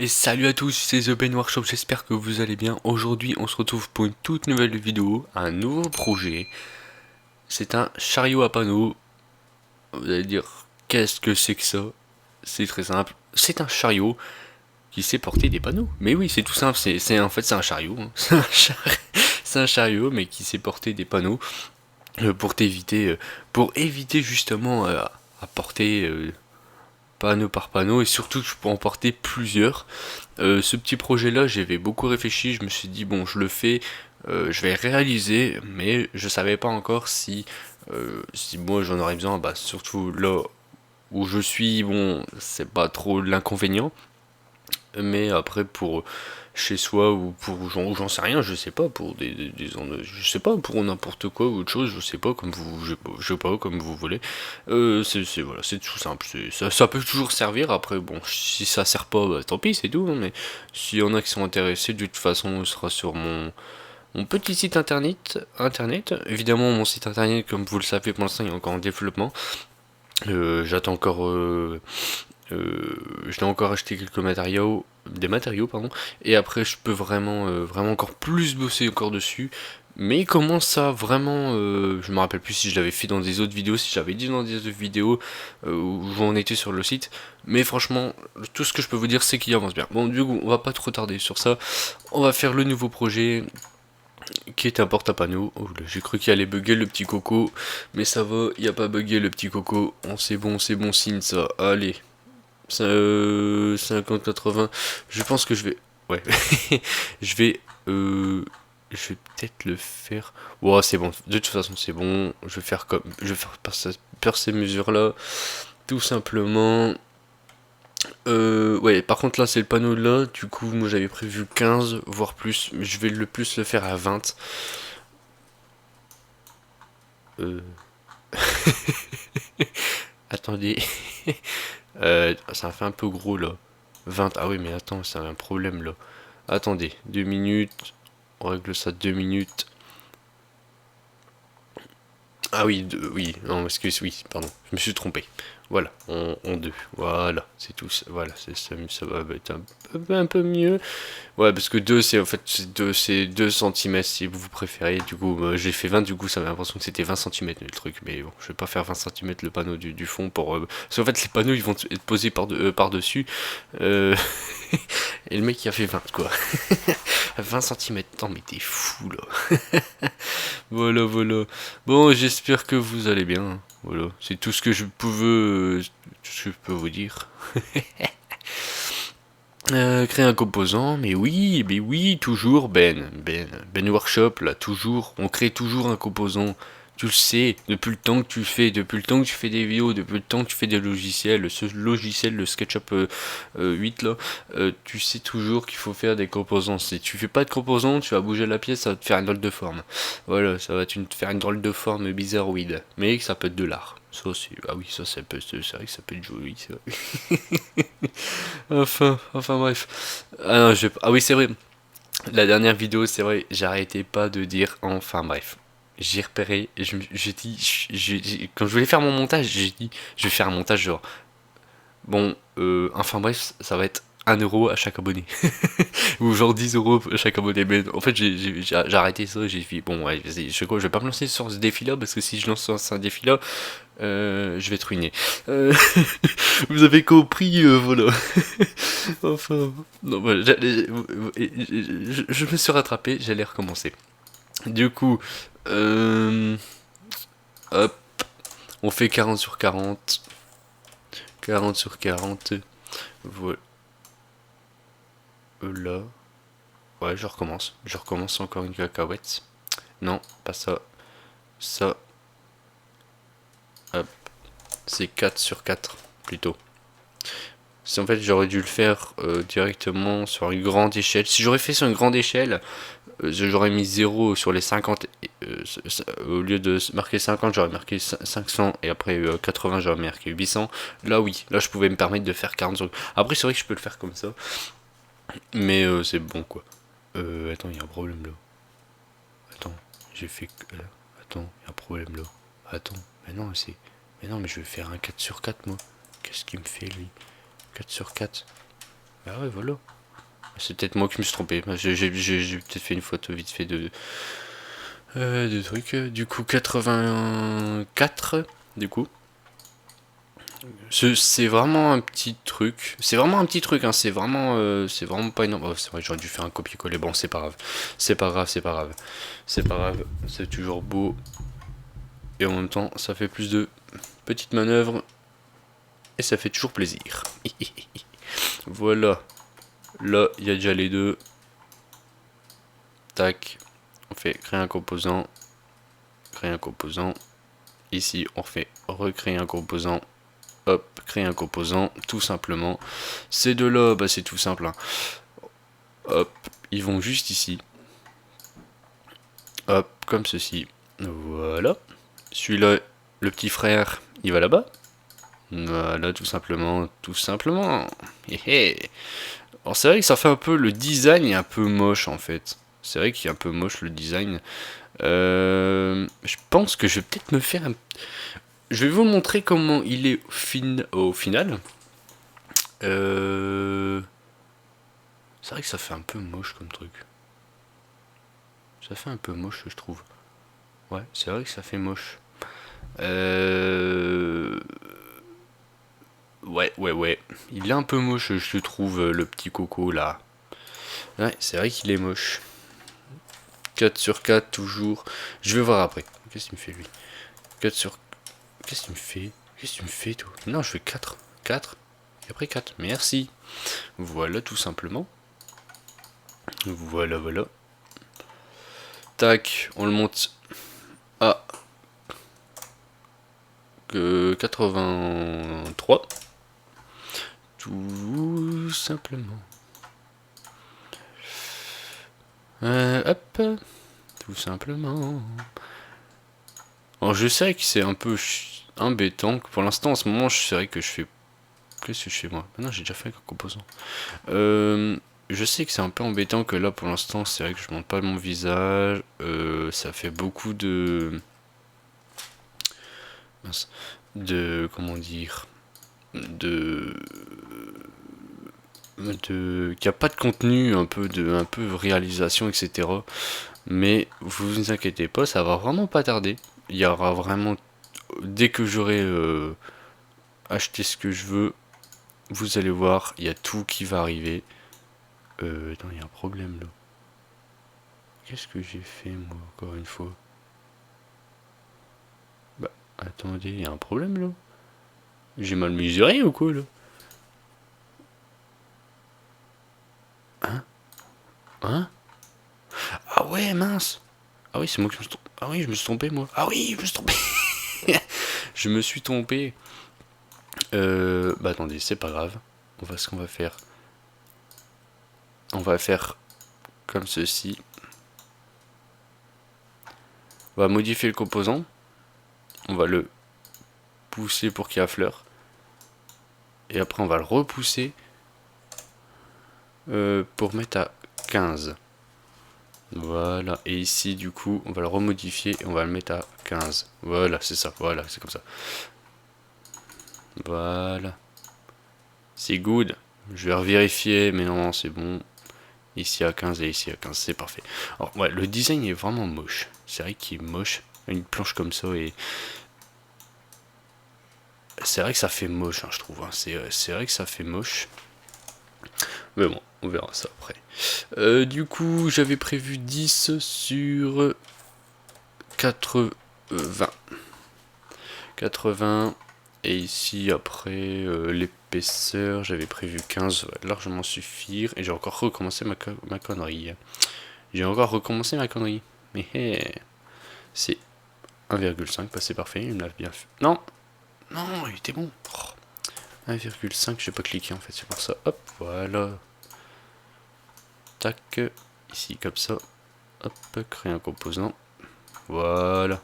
Et salut à tous, c'est The Ben Workshop, j'espère que vous allez bien. Aujourd'hui on se retrouve pour une toute nouvelle vidéo, un nouveau projet. C'est un chariot à panneaux. Vous allez dire, qu'est-ce que c'est que ça? C'est très simple, c'est un chariot qui sait porter des panneaux. Mais oui, c'est tout simple, en fait c'est un chariot. Hein. C'est un chariot mais qui sait porter des panneaux pour éviter justement à porter panneau par panneau, et surtout que je peux en porter plusieurs. Ce petit projet là, j'avais beaucoup réfléchi, je me suis dit bon, je le fais, je vais réaliser, mais je savais pas encore si moi j'en aurais besoin. Bah surtout là où je suis, bon, c'est pas trop l'inconvénient, mais après pour chez soi ou pour j'en sais rien, je sais pas, pour je sais pas, pour n'importe quoi ou autre chose, je sais pas, comme vous, je sais pas, comme vous voulez. Voilà, c'est tout simple, ça peut toujours servir. Après bon, si ça sert pas, bah, tant pis, c'est tout, hein. Mais s'il y en a qui sont intéressés, de toute façon ce sera sur mon petit site internet. Évidemment, mon site internet, comme vous le savez, pour l'instant il est encore en développement. J'attends encore je dois encore acheter quelques des matériaux, pardon, et après je peux vraiment encore plus bosser encore dessus. Mais il commence à vraiment, je me rappelle plus si je l'avais fait dans des autres vidéos, si j'avais dit dans des autres vidéos où j'en étais sur le site. Mais franchement, tout ce que je peux vous dire, c'est qu'il avance bien. Bon, du coup, on va pas trop tarder sur ça. On va faire le nouveau projet qui est un porte-à-panneaux. Oh, j'ai cru qu'il allait bugger le petit coco, mais ça va, il n'y a pas bugué le petit coco. Oh, c'est bon signe ça. Allez, 50-80. Je pense que je vais. Ouais. je vais. Je vais peut-être le faire. Ouais, c'est bon. De toute façon, c'est bon. Je vais faire comme. Je vais faire par ces mesures-là. Tout simplement. Ouais, par contre, là, c'est le panneau là. Du coup, moi, j'avais prévu 15, voire plus. Mais je vais le plus le faire à 20. Euh... Attendez. Ça fait un peu gros là. 20. Ah oui, mais attends, c'est un problème là. Attendez, 2 minutes. On règle ça 2 minutes. Ah oui, oui, non, excuse, oui, pardon, je me suis trompé. Voilà, on 2. Voilà, c'est tout. Voilà, ça va être un peu mieux. Ouais, parce que 2 c'est en fait c'est 2 cm si vous préférez. Du coup, j'ai fait 20, du coup, ça avait l'impression que c'était 20 cm le truc. Mais bon, je vais pas faire 20 cm le panneau du fond pour. Parce qu'en fait, les panneaux ils vont être posés par-dessus. Et le mec il a fait 20, quoi. 20 cm, non, mais t'es fou là. Voilà. Bon, j'espère que vous allez bien. Voilà, c'est tout ce que je pouvais, tout ce que je peux vous dire. Créer un composant, mais oui, toujours Ben Workshop, là, toujours, on crée toujours un composant. Tu le sais, depuis le temps que tu fais des vidéos, depuis le temps que tu fais des logiciels, ce logiciel, le SketchUp 8 là, tu sais toujours qu'il faut faire des composants. Si tu fais pas de composants, tu vas bouger la pièce, ça va te faire une drôle de forme. Voilà, ça va te faire une drôle de forme bizarroïde. Mais ça peut être de l'art. Ça, ah oui, c'est vrai que ça peut être joli, c'est vrai. Enfin bref. Ah, non, ah oui, c'est vrai. La dernière vidéo, c'est vrai, j'arrêtais pas de dire enfin bref. J'ai repéré, et j'ai dit, quand je voulais faire mon montage, j'ai dit, je vais faire un montage genre, bon, enfin bref, ça va être 1 € à chaque abonné. Ou genre 10 € à chaque abonné. Mais en fait, j'ai arrêté ça, j'ai dit, bon, ouais, vas-y, je vais pas me lancer sur ce défi-là, parce que si je lance sur ce défi-là, je vais te ruiner. Euh, Vous avez compris, voilà. Enfin, non, voilà, je me suis rattrapé, j'allais recommencer. Du coup, euh, hop, on fait 40 sur 40. 40 sur 40. Voilà. Là. Ouais, je recommence. Je recommence encore une cacahuète. Non, pas ça. Ça. Hop. C'est 4 sur 4, plutôt. Si en fait j'aurais dû le faire directement sur une grande échelle. Si j'aurais fait sur une grande échelle, j'aurais mis 0 sur les 50. Au lieu de marquer 50, j'aurais marqué 500. Et après 80, j'aurais marqué 800. Là, oui. Là, je pouvais me permettre de faire 40 sur... Après, c'est vrai que je peux le faire comme ça. Mais c'est bon, quoi. Attends, il y a un problème là. Attends, j'ai fait... attends, il y a un problème là. Attends, mais non, c'est... Mais non, mais je vais faire un 4 sur 4, moi. Qu'est-ce qu'il me fait, lui? 4 sur 4. Ah ouais, voilà. C'est peut-être moi qui me suis trompé. J'ai peut-être fait une faute vite fait de trucs. Du coup, 84. Du coup, c'est vraiment un petit truc. C'est vraiment un petit truc. Hein. C'est vraiment pas énorme. Oh, c'est vrai, j'aurais dû faire un copier-coller. Bon, c'est pas grave. C'est pas grave. C'est pas grave. C'est pas grave. C'est toujours beau. Et en même temps, ça fait plus de petites manœuvres. Et ça fait toujours plaisir. Voilà. Là, il y a déjà les deux. Tac. On fait créer un composant. Créer un composant. Ici, on fait recréer un composant. Hop, créer un composant, tout simplement. Ces deux-là, bah, c'est tout simple. Hein. Hop, ils vont juste ici. Hop, comme ceci. Voilà. Celui-là, le petit frère, il va là-bas. Voilà, tout simplement, tout simplement. Alors c'est vrai que ça fait un peu, le design est un peu moche en fait. C'est vrai qu'il est un peu moche le design. Je pense que je vais peut-être me faire un... Je vais vous montrer comment il est au final. C'est vrai que ça fait un peu moche comme truc. Ça fait un peu moche, je trouve. Ouais, c'est vrai que ça fait moche. Ouais. Il est un peu moche, je trouve, le petit coco là. Ouais, c'est vrai qu'il est moche. 4 sur 4, toujours. Je vais voir après. Qu'est-ce qu'il me fait, lui? 4 sur... Qu'est-ce qu'il me fait? Qu'est-ce que tu me fais, toi? Non, je fais 4. 4. Et après 4. Merci. Voilà, tout simplement. Voilà. Tac, on le monte à 83. Tout simplement. Hop. Tout simplement. Alors je sais que c'est un peu embêtant. Pour l'instant, en ce moment, je sais que je fais... Qu'est-ce que je fais moi? Non, j'ai déjà fait un composant. Je sais que c'est un peu embêtant que là, pour l'instant, c'est vrai que je monte pas mon visage. Ça fait beaucoup de... Mince. De... Comment dire? Qu'il n'y a pas de contenu, un peu réalisation, etc. Mais vous inquiétez pas, ça va vraiment pas tarder. Il y aura vraiment, dès que j'aurai acheté ce que je veux, vous allez voir, il y a tout qui va arriver. Attends, il y a un problème là. Qu'est-ce que j'ai fait moi, encore une fois? Bah, attendez, il y a un problème là. J'ai mal mesuré ou quoi là? Hein? Ah ouais, mince. Ah oui, c'est moi qui me suis trompé. Ah oui, je me suis trompé moi. Ah oui, je me suis trompé. Je me suis trompé. Bah attendez, c'est pas grave. Ce qu'on va faire. On va faire comme ceci. On va modifier le composant. On va le pousser pour qu'il affleure. Et après on va le repousser pour mettre à 15. Voilà. Et ici du coup on va le remodifier et on va le mettre à 15. Voilà, c'est ça. Voilà, c'est comme ça. Voilà. C'est good. Je vais revérifier, mais non, c'est bon. Ici à 15 et ici à 15, c'est parfait. Alors ouais, le design est vraiment moche. C'est vrai qu'il est moche. Une planche comme ça et... C'est vrai que ça fait moche, hein, je trouve. Hein. C'est vrai que ça fait moche. Mais bon, on verra ça après. Du coup, j'avais prévu 10 sur 80. 80. Et ici, après, l'épaisseur, j'avais prévu 15. Va largement suffire. Et j'ai encore recommencé ma connerie. J'ai encore recommencé ma connerie. Mais c'est 1,5, bah c'est parfait, il me l'a bien fait. Non, non, il était bon. 1,5, j'ai pas cliqué en fait, c'est pour ça. Hop, voilà. Tac, ici comme ça. Hop, créer un composant. Voilà.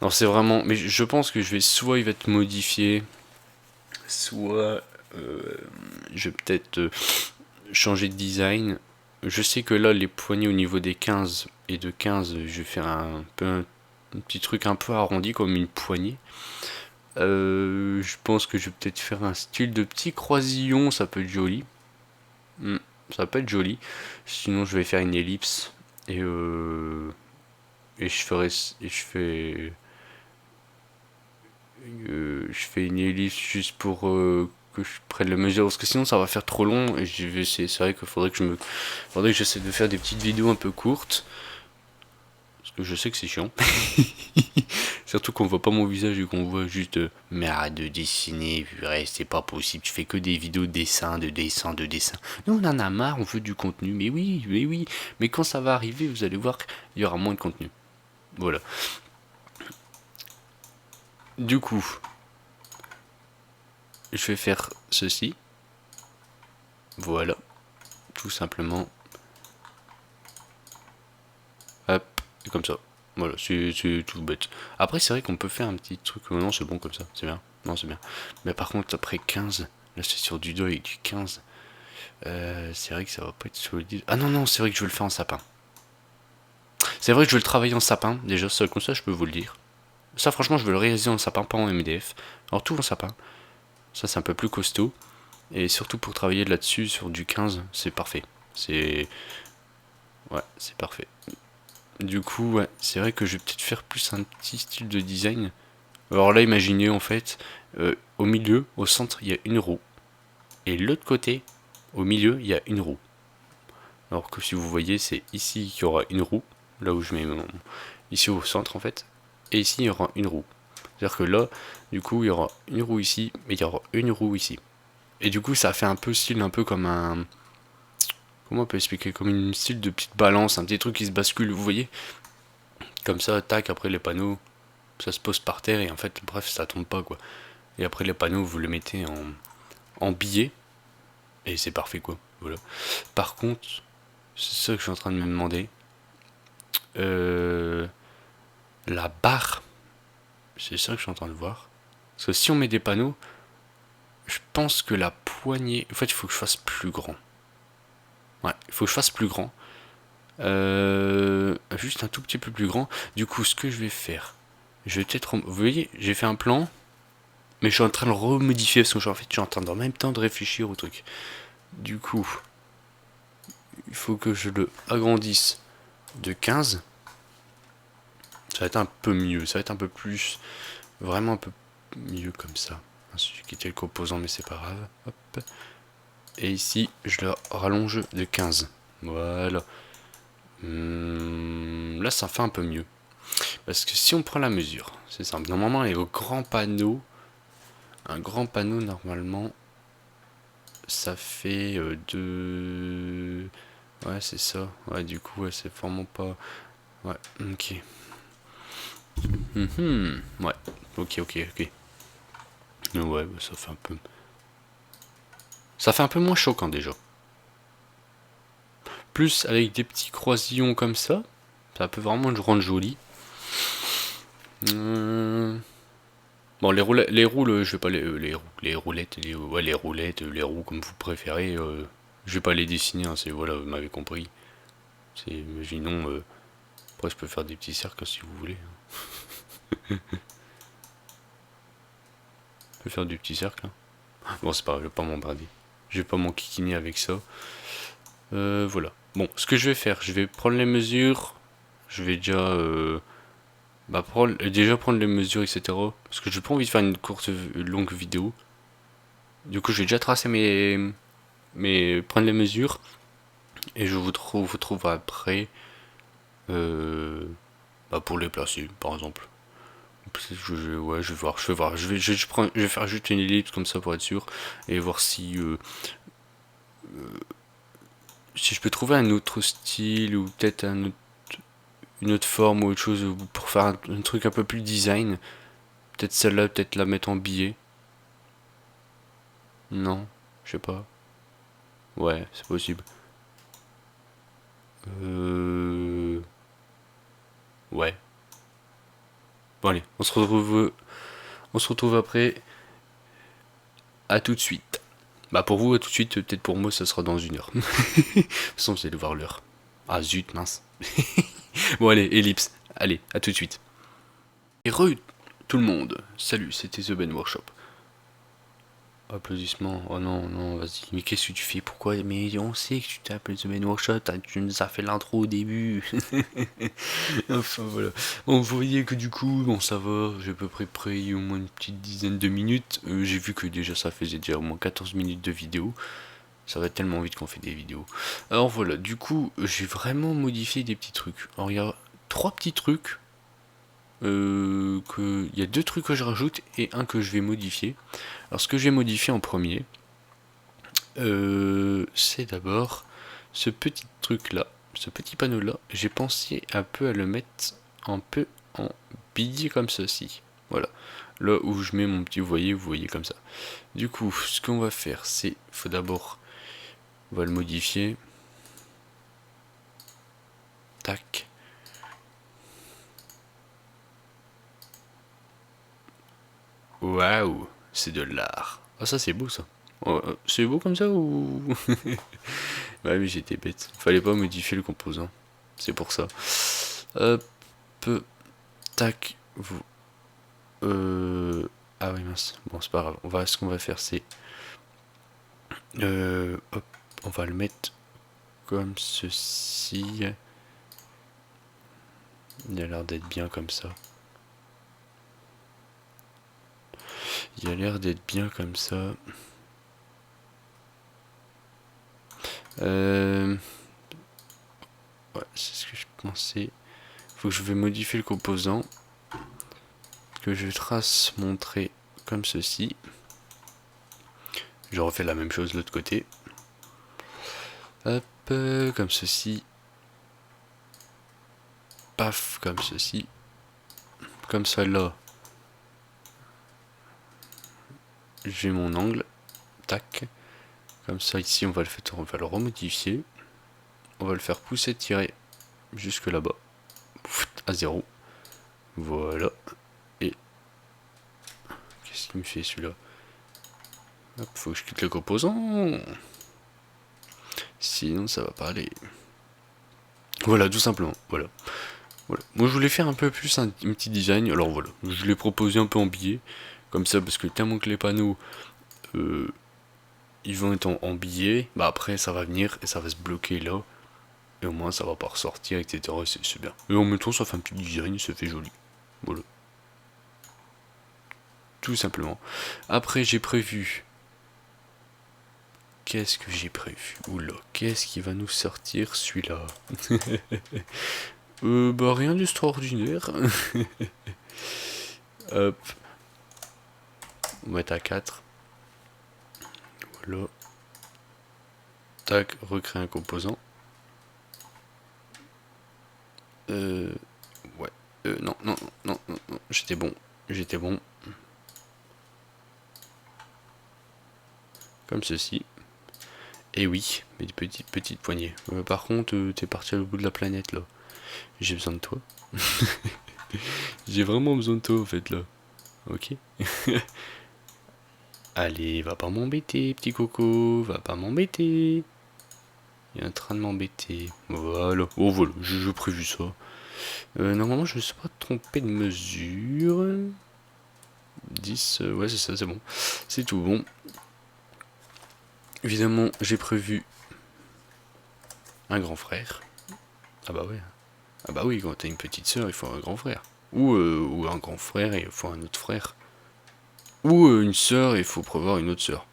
Non, c'est vraiment... Mais je pense que je vais... Soit il va être modifié, soit je vais peut-être changer de design. Je sais que là, les poignées au niveau des 15 et de 15, je vais faire un petit truc un peu arrondi comme une poignée. Je pense que je vais peut-être faire un style de petit croisillon, ça peut être joli. Ça va pas être joli. Sinon je vais faire une ellipse et je fais une ellipse juste pour que je prenne la mesure parce que sinon ça va faire trop long et je vais essayer. C'est vrai qu'il faudrait que j'essaie de faire des petites vidéos un peu courtes parce que je sais que c'est chiant. Surtout qu'on voit pas mon visage et qu'on voit juste mais arrête de dessiner, purée, c'est pas possible, tu fais que des vidéos de dessin, de dessin, de dessin. Nous on en a marre, on veut du contenu, mais oui, mais oui. Mais quand ça va arriver, vous allez voir qu'il y aura moins de contenu. Voilà. Du coup, je vais faire ceci. Voilà. Tout simplement. Hop, et comme ça. Voilà, c'est tout bête. Après, c'est vrai qu'on peut faire un petit truc. Non, c'est bon comme ça, c'est bien. Non, c'est bien. Mais par contre, après 15, là c'est sur du 2 avec du 15. C'est vrai que ça va pas être solide. Ah non, non, c'est vrai que je vais le faire en sapin. C'est vrai que je vais le travailler en sapin, déjà, ça, comme ça, je peux vous le dire. Ça, franchement, je vais le réaliser en sapin, pas en MDF. Alors, tout en sapin. Ça, c'est un peu plus costaud. Et surtout pour travailler là-dessus, sur du 15, c'est parfait. C'est. Ouais, c'est parfait. Du coup, ouais, c'est vrai que je vais peut-être faire plus un petit style de design. Alors là, imaginez en fait, au milieu, au centre, il y a une roue. Et l'autre côté, au milieu, il y a une roue. Alors que si vous voyez, c'est ici qu'il y aura une roue. Là où je mets mon... Ici au centre en fait. Et ici, il y aura une roue. C'est-à-dire que là, du coup, il y aura une roue ici, mais il y aura une roue ici. Et du coup, ça fait un peu style, un peu comme un... Comment on peut expliquer? Comme une style de petite balance, un petit truc qui se bascule, vous voyez? Comme ça, tac, après les panneaux, ça se pose par terre et en fait, bref, ça tombe pas quoi. Et après les panneaux, vous les mettez en billets et c'est parfait quoi. Voilà. Par contre, c'est ça que je suis en train de me demander. La barre, c'est ça que je suis en train de voir. Parce que si on met des panneaux, je pense que la poignée. En fait, il faut que je fasse plus grand. Ouais, il faut que je fasse plus grand. Juste un tout petit peu plus grand. Du coup, ce que je vais faire, je vais peut-être. Vous voyez, j'ai fait un plan, mais je suis en train de le remodifier parce que je suis en train de, en même temps de réfléchir au truc. Du coup, il faut que je le agrandisse de 15. Ça va être un peu mieux, ça va être un peu plus. Vraiment un peu mieux comme ça. Celui qui était le composant, mais c'est pas grave. Hop. Et ici, je le rallonge de 15. Voilà. Là, ça fait un peu mieux. Parce que si on prend la mesure, c'est simple. Normalement, les grands panneaux, un grand panneau, normalement, ça fait 2... Ouais, c'est ça. Ouais, du coup, ouais, c'est vraiment pas... Ouais, ok. Ouais, ok, ok, ok. Ouais, bah, ça fait un peu... Ça fait un peu moins choquant déjà. Plus avec des petits croisillons comme ça peut vraiment le rendre joli. Bon, les roues, je vais pas les roulettes, ouais, les roulettes, les roues comme vous préférez. Je vais pas les dessiner, hein, c'est voilà, vous m'avez compris. C'est, imaginons, après je peux faire des petits cercles si vous voulez. Je peux faire des petits cercles. Hein. Bon, c'est pas grave, je vais pas m'embrader. Je vais pas m'enquiquiner avec ça. Voilà. Bon, ce que je vais faire, je vais prendre les mesures. Je vais déjà déjà prendre les mesures, etc. Parce que j'ai pas envie de faire une courte, longue vidéo. Du coup, j'ai déjà tracé prendre les mesures. Et je vous trouve après pour les placer, par exemple. Ouais, je vais voir, je vais faire juste une ellipse comme ça pour être sûr. Et voir si je peux trouver un autre style ou peut-être une autre forme ou autre chose pour faire un truc un peu plus design. Peut-être celle-là, peut-être la mettre en billet. Non, je sais pas. Ouais, c'est possible. Ouais. Bon allez, on se retrouve après. À tout de suite. Bah pour vous, à tout de suite, peut-être pour moi, ça sera dans 1 heure. De toute façon, vous allez voir l'heure. Ah zut, mince. Bon allez, ellipse. Allez, à tout de suite. Et tout le monde. Salut, c'était The Ben Workshop. applaudissements. Oh non, non, vas-y. Mais qu'est-ce que tu fais? Pourquoi? Mais on sait que tu t'appelles The Man Workshop, tu nous as fait l'intro au début. Enfin voilà. Bon, vous voyez que du coup, bon ça va, j'ai à peu près pris au moins une petite dizaine de minutes. J'ai vu que déjà ça faisait déjà au moins 14 minutes de vidéo. Ça va tellement vite qu'on fait des vidéos. Alors voilà, du coup, j'ai vraiment modifié des petits trucs. Alors il y a trois petits trucs. Il y a deux trucs que je rajoute et un que je vais modifier. Alors ce que je vais modifier en premier, c'est d'abord ce petit truc là, ce petit panneau là. J'ai pensé un peu à le mettre un peu en billet comme ceci. Voilà, là où je mets mon petit, vous voyez comme ça. Du coup, ce qu'on va faire, c'est, faut d'abord, on va le modifier. Tac. Waouh, c'est de l'art. Ah ça c'est beau ça. Oh, c'est beau comme ça ou... Bah oui, j'étais bête. Fallait pas modifier le composant. C'est pour ça. Hop, tac, vous. Ah oui mince. Bon c'est pas grave. Ce qu'on va faire c'est, hop, on va le mettre comme ceci. Il a l'air d'être bien comme ça. Il a l'air d'être bien comme ça. Ouais, c'est ce que je pensais. Faut que je vais modifier le composant. Que je trace mon trait comme ceci. Je refais la même chose de l'autre côté. Hop, comme ceci. Paf, comme ceci. Comme ça là. J'ai mon angle. Tac. Comme ça ici on va le remodifier. On va le faire pousser, tirer jusque là-bas. À 0. Voilà. Et qu'est-ce qu'il me fait celui-là? Hop, faut que je quitte le composant. Sinon ça va pas aller. Voilà, tout simplement. Voilà. Voilà. Moi je voulais faire un peu plus un petit design. Alors voilà, je l'ai proposé un peu en billet. Comme ça, parce que tellement que les panneaux ils vont être en billet, bah après ça va venir et ça va se bloquer là. Et au moins ça va pas ressortir, etc. Et c'est bien. Et en même temps ça fait un petit design, ça fait joli. Voilà. Tout simplement. Après j'ai prévu. Qu'est-ce que j'ai prévu? Oula, qu'est-ce qui va nous sortir celui-là? Bah rien d'extraordinaire. Hop. On va mettre à 4. Voilà. Tac, recréer un composant. Ouais. Non, non, non, non, non. J'étais bon. J'étais bon. Comme ceci. Et oui, mais des petites poignées. Par contre, t'es parti à l'autre bout de la planète là. J'ai besoin de toi. J'ai vraiment besoin de toi en fait là. Ok. Allez, va pas m'embêter, petit coco. Va pas m'embêter. Il est en train de m'embêter. Voilà. Oh voilà, j'ai prévu ça. Normalement, je ne me suis pas trompé de mesure. 10, ouais c'est ça, c'est bon. C'est tout bon. Évidemment, j'ai prévu un grand frère. Ah bah ouais. Ah bah oui, quand t'as une petite sœur, il faut un grand frère. Ou un grand frère et il faut un autre frère. Ou une sœur et il faut prévoir une autre sœur.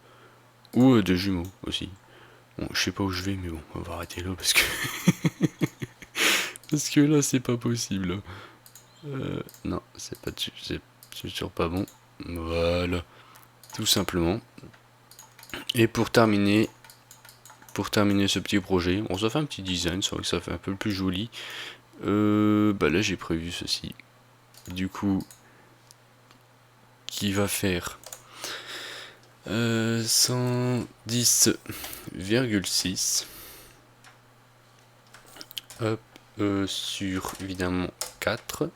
Ou deux jumeaux aussi. Bon, je sais pas où je vais, mais bon, on va arrêter là parce que... parce que là, c'est pas possible. Non, c'est toujours pas bon. Voilà. Tout simplement. Et pour terminer ce petit projet, on se fait un petit design, c'est vrai que ça fait un peu plus joli. Bah là j'ai prévu ceci. Du coup, qui va faire 110,6. Hop, sur évidemment 4.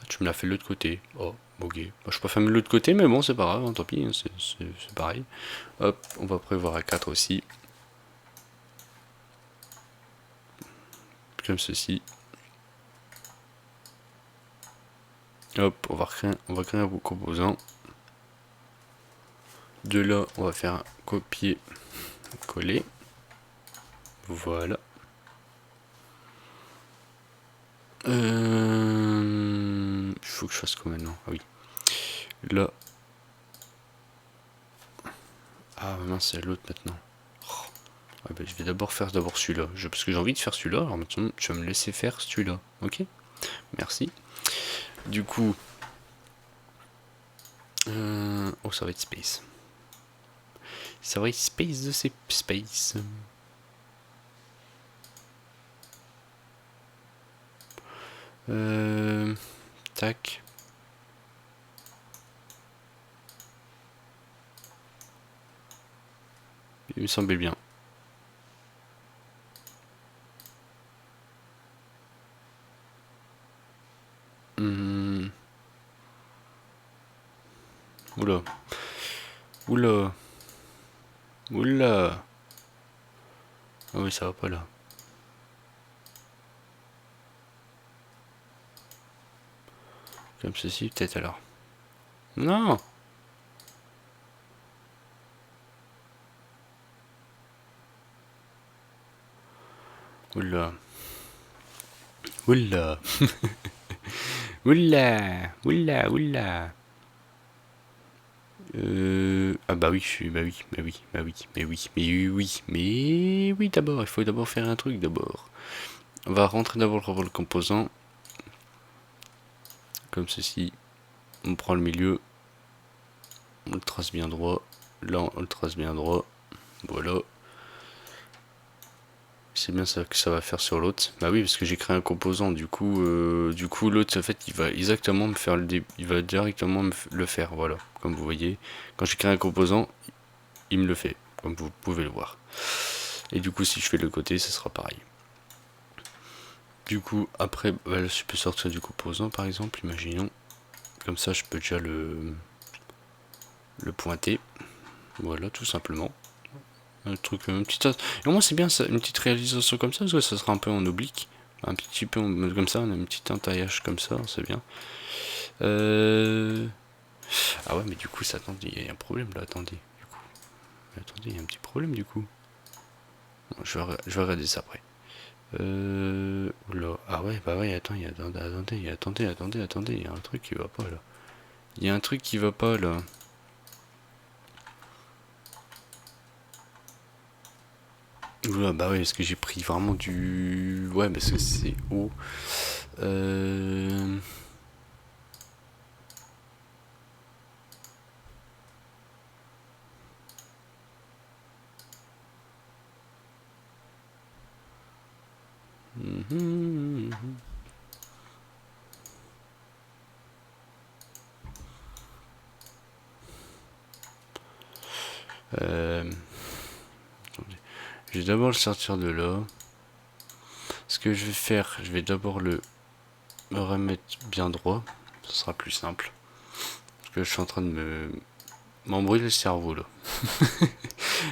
Ah, tu me l'as fait de l'autre côté. Oh, ok. Bah, je préfère de l'autre côté, mais bon, c'est pas grave, hein, tant pis, hein, c'est pareil. Hop, on va prévoir à 4 aussi. Comme ceci. Hop, on va créer un composant. De là, on va faire un copier-coller. Voilà. Il faut que je fasse quoi maintenant? Ah oui. Là. Ah mince, c'est l'autre maintenant. Oh. Ouais, bah, je vais d'abord faire celui-là. Parce que j'ai envie de faire celui-là. Alors maintenant, tu vas me laisser faire celui-là. Ok? Merci. Du coup. Oh, ça va être space. Ça va être space de ces space. Tac. Il me semblait bien. Oula. Oula. Oula. Ah oui, ça va pas là. Comme ceci, peut-être alors. Non. Oula. Oula. Oula. Oula. Oula. Ah bah oui, bah oui, bah oui, bah oui, mais oui, mais oui d'abord, il faut d'abord faire un truc d'abord. On va rentrer d'abord le composant. Comme ceci. On prend le milieu. On le trace bien droit. Là, on le trace bien droit. Voilà. C'est bien ça que ça va faire sur l'autre. Bah oui, parce que j'ai créé un composant. Du coup, l'autre, en fait, il va exactement me faire il va directement le faire. Voilà. Comme vous voyez, quand j'ai créé un composant, il me le fait. Comme vous pouvez le voir. Et du coup, si je fais le côté, ce sera pareil. Du coup, après, bah, je peux sortir du composant, par exemple. Imaginons. Comme ça, je peux déjà le pointer. Voilà, tout simplement. Un truc, une petite. Et au moins, c'est bien ça, une petite réalisation comme ça, parce que ça sera un peu en oblique. Un petit peu comme ça, on a un petit entaillage comme ça, c'est bien. Ah ouais, mais du coup, ça, attendez, il y a un problème là, attendez. Du coup. Attendez, il y a un petit problème du coup. Bon, je vais regarder ça après. Oula. Ah ouais, bah ouais, attends, attendez, il y a un truc qui va pas là. Il y a un truc qui va pas là. Oula, bah ouais, parce que j'ai pris vraiment du. Ouais, parce que c'est haut. Euh... Je vais d'abord le sortir de là. Ce que je vais faire, je vais d'abord le remettre bien droit. Ce sera plus simple. Parce que je suis en train de m'embrouiller le cerveau là.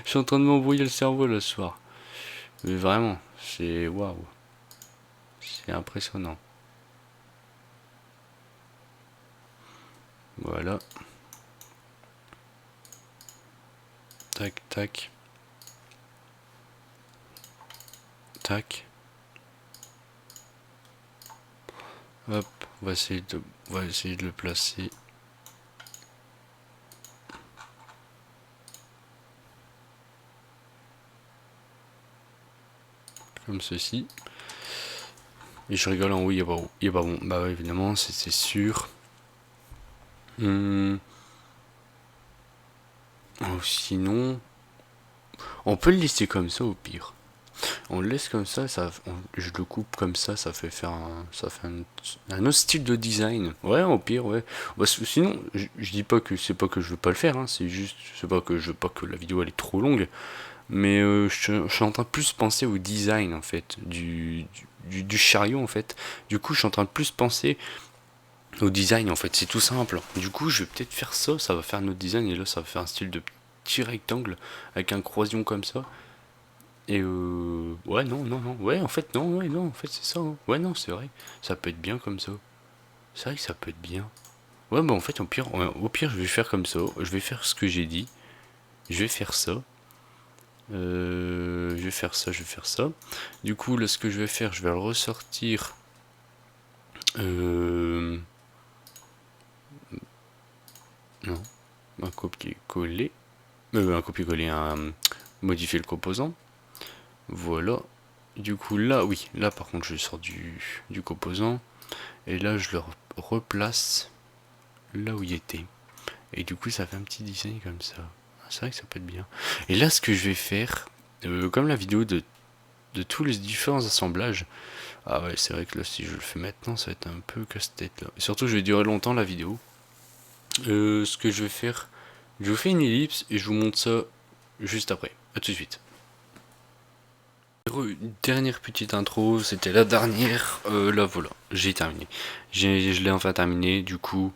Je suis en train de m'embrouiller le cerveau là ce soir. Mais vraiment, c'est waouh. C'est impressionnant. Voilà. Tac, tac. Tac. Hop, on va essayer de le placer. Comme ceci. Et je rigole en oui, il est pas bon. Bah ouais, évidemment, c'est sûr. Sinon, on peut le laisser comme ça au pire. On le laisse comme ça, je le coupe comme ça fait faire un autre style de design. Ouais, au pire, ouais. Bah, sinon, je dis pas que c'est pas que je veux pas le faire, hein, c'est pas que je veux pas que la vidéo elle est trop longue, mais je suis en train de plus penser au design en fait du chariot en fait. Du coup, je suis en train de plus penser au design en fait. C'est tout simple. Du coup, je vais peut-être faire ça. Ça va faire notre design et là, ça va faire un style de petit rectangle avec un croisillon comme ça. Et ouais, non. Ouais, en fait, non, ouais, non, en fait, c'est ça. Hein. Ouais, non, c'est vrai. Ça peut être bien comme ça. C'est vrai que ça peut être bien. Ouais, bah en fait, au pire, je vais faire comme ça. Je vais faire ce que j'ai dit. je vais faire ça. Je vais faire ça. Du coup, là, ce que je vais faire, je vais le ressortir. Non, un copier-coller. Un copier-coller, un modifier le composant. Voilà. Du coup, là, oui, là par contre, je sors du composant. Et là, je le replace là où il était. Et du coup, ça fait un petit design comme ça. C'est vrai que ça peut être bien. Et là, ce que je vais faire, comme la vidéo de tous les différents assemblages. Ah ouais, c'est vrai que là, si je le fais maintenant, ça va être un peu casse-tête là. Et surtout, je vais durer longtemps la vidéo. Ce que je vais faire, je vous fais une ellipse et je vous montre ça juste après. A tout de suite. Une dernière petite intro, c'était la dernière. Là voilà, j'ai terminé. Je l'ai enfin terminé, du coup,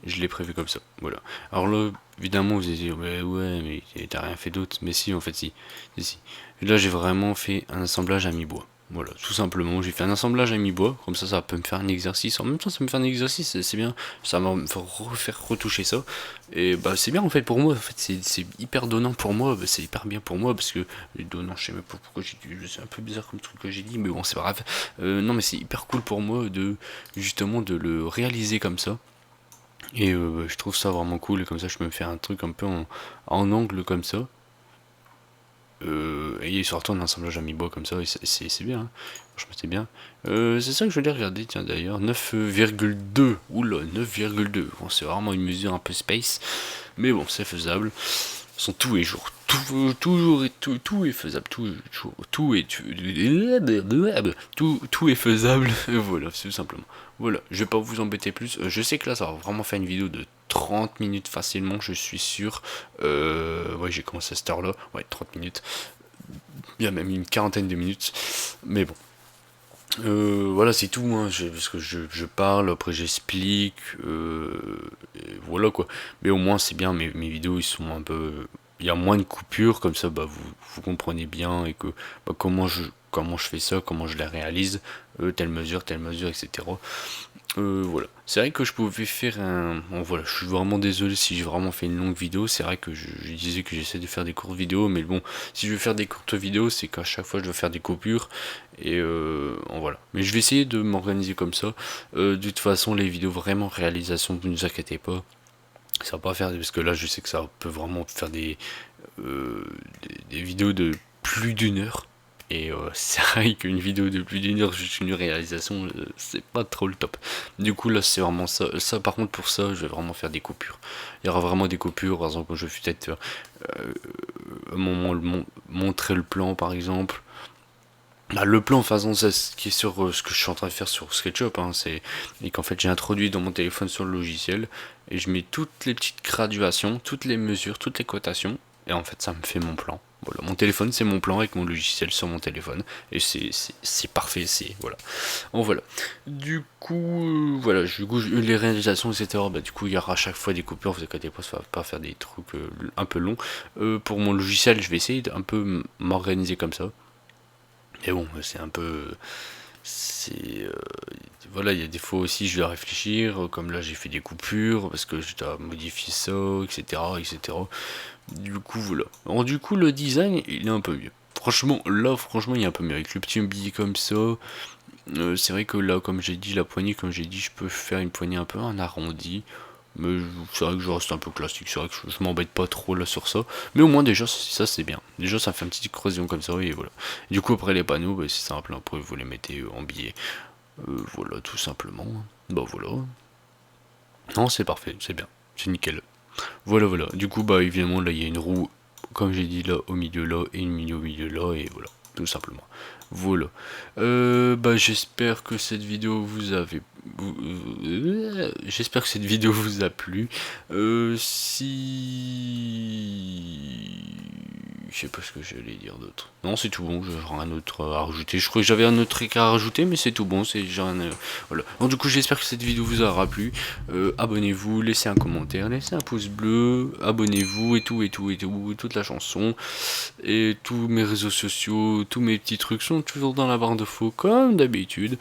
je l'ai prévu comme ça. Voilà. Alors là, évidemment, vous allez dire, ouais, mais t'as rien fait d'autre. Mais si, en fait, si. Si. Là, j'ai vraiment fait un assemblage à mi-bois. Voilà, tout simplement, j'ai fait un assemblage à mi-bois, comme ça peut me faire un exercice. En même temps, ça me fait un exercice, c'est bien. Ça va me faire retoucher ça. Et bah, c'est bien en fait pour moi. En fait, c'est hyper donnant pour moi. Bah, c'est hyper bien pour moi parce que donnant, je sais même pas pourquoi j'ai dit. C'est un peu bizarre comme truc que j'ai dit, mais bon, c'est pas grave. Non, mais c'est hyper cool pour moi de justement de le réaliser comme ça. Et je trouve ça vraiment cool. Et comme ça, je peux me faire un truc un peu en angle comme ça. Et surtout un assemblage à mi-bois comme ça, c'est bien, hein. Franchement c'est bien. C'est ça que je voulais regarder, tiens d'ailleurs, 9,2, oula, 9,2, bon, c'est vraiment une mesure un peu space, mais bon, c'est faisable, sont tous les jours, tout est faisable, tout est faisable, voilà, c'est tout simplement. Voilà, je vais pas vous embêter plus, je sais que là ça va vraiment faire une vidéo de 30 minutes facilement, je suis sûr. Ouais, j'ai commencé à cette heure là, ouais, 30 minutes, il y a même une quarantaine de minutes, mais bon. Voilà, c'est tout, hein. Parce que je parle, après j'explique, et voilà quoi. Mais au moins c'est bien, mes vidéos ils sont un peu. Il y a moins de coupures, comme ça bah, vous comprenez bien et que bah, comment je fais ça, comment je les réalise, telle mesure, etc. Voilà. C'est vrai que je pouvais faire un. Bon, voilà, je suis vraiment désolé si j'ai vraiment fait une longue vidéo. C'est vrai que je disais que j'essaie de faire des courtes vidéos, mais bon, si je veux faire des courtes vidéos, c'est qu'à chaque fois je dois faire des coupures. Et voilà. Mais je vais essayer de m'organiser comme ça. De toute façon, les vidéos vraiment réalisation, ne vous inquiétez pas. Ça va pas faire. Parce que là, je sais que ça peut vraiment faire des vidéos de plus d'une heure. Et c'est vrai qu'une vidéo de plus d'une heure, juste une réalisation, c'est pas trop le top. Du coup, là, c'est vraiment ça. Ça, par contre, pour ça, je vais vraiment faire des coupures. Il y aura vraiment des coupures. Par exemple, je vais peut-être montrer le plan, par exemple. Bah, le plan, façon, c'est ce qui est sur ce que je suis en train de faire sur SketchUp, hein, c'est et qu'en fait j'ai introduit dans mon téléphone sur le logiciel et je mets toutes les petites graduations, toutes les mesures, toutes les cotations et en fait ça me fait mon plan. Voilà, mon téléphone c'est mon plan avec mon logiciel sur mon téléphone et c'est parfait, c'est voilà. Bon voilà. Du coup voilà, les réalisations etc. Bah du coup il y aura à chaque fois des coupures, vous inquiétez pas, ça va pas faire des trucs un peu longs. Pour mon logiciel je vais essayer d'un peu m'organiser comme ça. Mais bon, c'est un peu. C'est. Voilà, il y a des fois aussi, je dois réfléchir. Comme là, j'ai fait des coupures parce que je dois modifier ça, etc. etc. Du coup, voilà. Alors, du coup, le design, il est un peu mieux. Franchement, là, franchement, il est un peu mieux. Avec le petit billet comme ça. C'est vrai que là, comme j'ai dit, la poignée, comme j'ai dit, je peux faire une poignée un peu en arrondi. Mais c'est vrai que je reste un peu classique, c'est vrai que je m'embête pas trop là sur ça. Mais au moins déjà ça c'est bien. Déjà ça fait une petite corrosion comme ça et voilà. Du coup après les panneaux, bah, c'est simple, après vous les mettez en billet. Voilà tout simplement. Bah voilà. Non c'est parfait, c'est bien. C'est nickel. Voilà. Du coup bah évidemment là il y a une roue, comme j'ai dit là au milieu là et une mini au milieu là et voilà. Tout simplement. Voilà. Bah j'espère que cette vidéo j'espère que cette vidéo vous a plu. Si je sais pas ce que j'allais dire d'autre. Non, c'est tout bon, j'ai rien d'autre à rajouter. Je crois que j'avais un autre truc à rajouter, mais c'est tout bon, c'est genre voilà. Donc du coup, j'espère que cette vidéo vous aura plu. Abonnez-vous, laissez un commentaire, laissez un pouce bleu, abonnez-vous et tout, toute la chanson. Et tous mes réseaux sociaux, tous mes petits trucs sont toujours dans la barre de faux, comme d'habitude.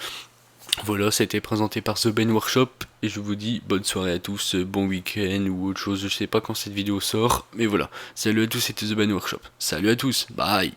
Voilà, c'était présenté par The Ben Workshop et je vous dis bonne soirée à tous, bon week-end ou autre chose, je sais pas quand cette vidéo sort, mais voilà. Salut à tous, c'était The Ben Workshop. Salut à tous, bye.